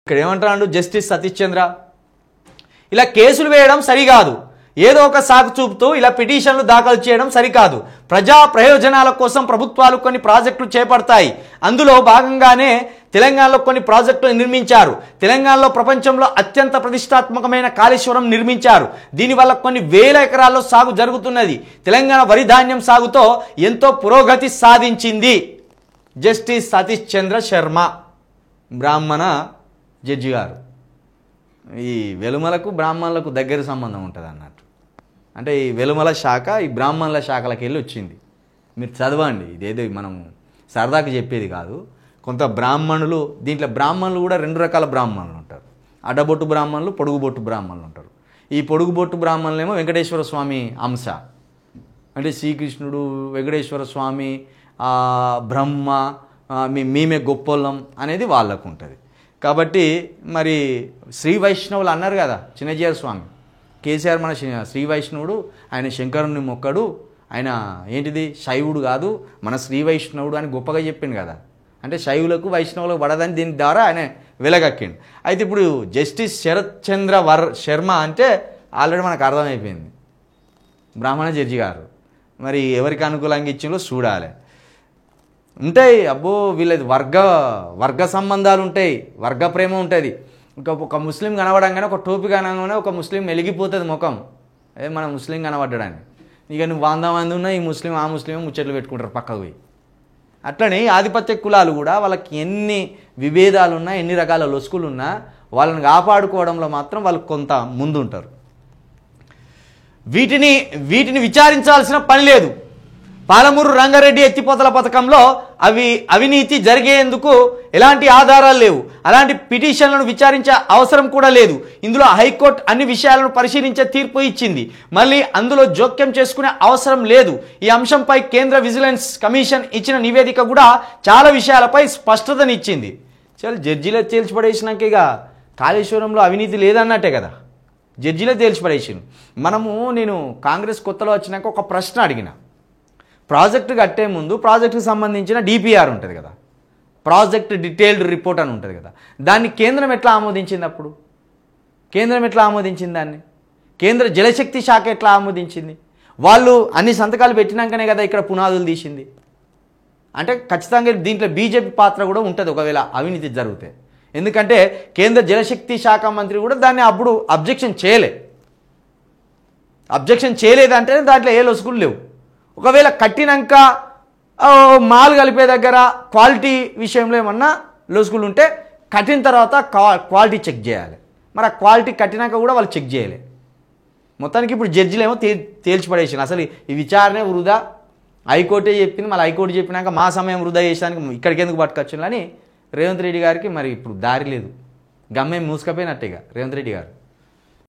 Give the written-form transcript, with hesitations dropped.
ఇక్కడ ఏమంటాడు జస్టిస్ సతీష్ చంద్ర, ఇలా కేసులు వేయడం సరికాదు, ఏదో ఒక సాకు చూపుతూ ఇలా పిటిషన్లు దాఖలు చేయడం సరికాదు. ప్రజా ప్రయోజనాల కోసం ప్రభుత్వాలు కొన్ని ప్రాజెక్టులు చేపడతాయి. అందులో భాగంగానే తెలంగాణలో కొన్ని ప్రాజెక్టులు నిర్మించారు. తెలంగాణలో ప్రపంచంలో అత్యంత ప్రతిష్టాత్మకమైన కాళేశ్వరం నిర్మించారు. దీనివల్ల కొన్ని వేల ఎకరాల్లో సాగు జరుగుతున్నది. తెలంగాణ వరి ధాన్యం సాగుతో ఎంతో పురోగతి సాధించింది. జస్టిస్ సతీష్ చంద్ర శర్మ, బ్రాహ్మణ జడ్జి గారు. ఈ వెలుమలకు బ్రాహ్మణులకు దగ్గర సంబంధం ఉంటుంది అన్నట్టు. అంటే ఈ వెలుమల శాఖ ఈ బ్రాహ్మణుల శాఖలకు వెళ్ళి వచ్చింది. మీరు చదవండి, ఇదేదో మనం సరదాకి చెప్పేది కాదు. కొంత బ్రాహ్మణులు, దీంట్లో బ్రాహ్మణులు కూడా రెండు రకాల బ్రాహ్మణులు ఉంటారు. అడ్డబొట్టు బ్రాహ్మణులు, పొడుగుబొట్టు బ్రాహ్మణులు ఉంటారు. ఈ పొడుగుబొట్టు బ్రాహ్మణులేమో వెంకటేశ్వర స్వామి అంశ, అంటే శ్రీకృష్ణుడు, వెంకటేశ్వర స్వామి, బ్రహ్మ, మేమే గొప్పోళ్ళం అనేది వాళ్ళకు ఉంటుంది. కాబట్టి మరి శ్రీ వైష్ణవులు అన్నారు కదా చిన్నజీఆర్ స్వామి, కేసీఆర్ మన శ్రీ వైష్ణవుడు, ఆయన శంకరుని మొక్కడు, ఆయన ఏంటిది శైవుడు కాదు మన శ్రీ వైష్ణవుడు అని గొప్పగా చెప్పిండు కదా. అంటే శైవులకు వైష్ణవులకు పడదని దీని ద్వారా ఆయన వెలగక్కిండు. అయితే ఇప్పుడు జస్టిస్ శరత్ చంద్ర శర్మ అంటే ఆల్రెడీ మనకు అర్థమైపోయింది, బ్రాహ్మణ జడ్జి గారు. మరి ఎవరికి అనుకూలంగా ఇచ్చిందో చూడాలి. ఉంటాయి, అబ్బో వీళ్ళది వర్గ సంబంధాలు ఉంటాయి, వర్గ ప్రేమ ఉంటుంది. ఒక ముస్లిం కనబడంగానే, ఒక టోపీ కనగానే ఒక ముస్లిం వెలిగిపోతుంది ముఖం, మన ముస్లిం కనబడ్డాడని. ఇక నువ్వు 100 మంది ఉన్నా ఈ ముస్లిం ఆ ముస్లిం ముచ్చట్లు పెట్టుకుంటారు పక్కకు పోయి. అట్లనే ఆధిపత్య కులాలు కూడా వాళ్ళకి ఎన్ని విభేదాలున్నా, ఎన్ని రకాల లొసుకులున్నా వాళ్ళని కాపాడుకోవడంలో మాత్రం వాళ్ళు కొంత ముందుంటారు. వీటిని విచారించాల్సిన పని లేదు. పాలమూరు రంగారెడ్డి ఎత్తిపోతల పథకంలో అవినీతి జరిగేందుకు ఎలాంటి ఆధారాలు లేవు. అలాంటి పిటిషన్లను విచారించే అవసరం కూడా లేదు. ఇందులో హైకోర్టు అన్ని విషయాలను పరిశీలించే తీర్పు ఇచ్చింది. మళ్ళీ అందులో జోక్యం చేసుకునే అవసరం లేదు. ఈ అంశంపై కేంద్ర విజిలెన్స్ కమిషన్ ఇచ్చిన నివేదిక కూడా చాలా విషయాలపై స్పష్టతనిచ్చింది. చాలా జడ్జిలే తేల్చిపడేసినాక ఇక కాళేశ్వరంలో అవినీతి లేదన్నట్టే కదా, జడ్జిలే తేల్చిపడేసింది. నేను కాంగ్రెస్ కొత్తలో వచ్చినాక ఒక ప్రశ్న అడిగిన, ప్రాజెక్టు కట్టే ముందు ప్రాజెక్టుకు సంబంధించిన డిపిఆర్ ఉంటుంది కదా, ప్రాజెక్ట్ డీటెయిల్డ్ రిపోర్ట్ అని ఉంటుంది కదా, దాన్ని కేంద్రం ఎట్లా ఆమోదించింది? అప్పుడు కేంద్రం ఎట్లా ఆమోదించింది దాన్ని? కేంద్ర జలశక్తి శాఖ ఎట్లా ఆమోదించింది? వాళ్ళు అన్ని సంతకాలు పెట్టినాకనే కదా ఇక్కడ పునాదులు తీసింది. అంటే ఖచ్చితంగా దీంట్లో బీజేపీ పాత్ర కూడా ఉంటుంది ఒకవేళ అవినీతి జరిగితే. ఎందుకంటే కేంద్ర జలశక్తి శాఖ మంత్రి కూడా దాన్ని అప్పుడు అబ్జెక్షన్ చేయలేదంటే దాంట్లో ఏ లొసుగులు లేవు. ఒకవేళ కట్టినాక మాల్ కలిపే దగ్గర క్వాలిటీ విషయంలో ఏమన్నా లొసుగులు ఉంటే కట్టిన తర్వాత క్వాలిటీ చెక్ చేయాలి. మరి ఆ క్వాలిటీ కట్టినాక కూడా వాళ్ళు చెక్ చేయలే. మొత్తానికి ఇప్పుడు జడ్జిలేమో తేల్చిపడేసింది. అసలు ఈ విచారణ వృధా, హైకోర్టే చెప్పింది, మళ్ళీ హైకోర్టు చెప్పినాక మా సమయం వృధా చేసానికి ఇక్కడికి ఎందుకు పట్టుకొచ్చిందని రేవంత్ రెడ్డి గారికి మరి ఇప్పుడు దారి లేదు, గమ్యం మూసుకపోయినట్టేగా రేవంత్ రెడ్డి గారు.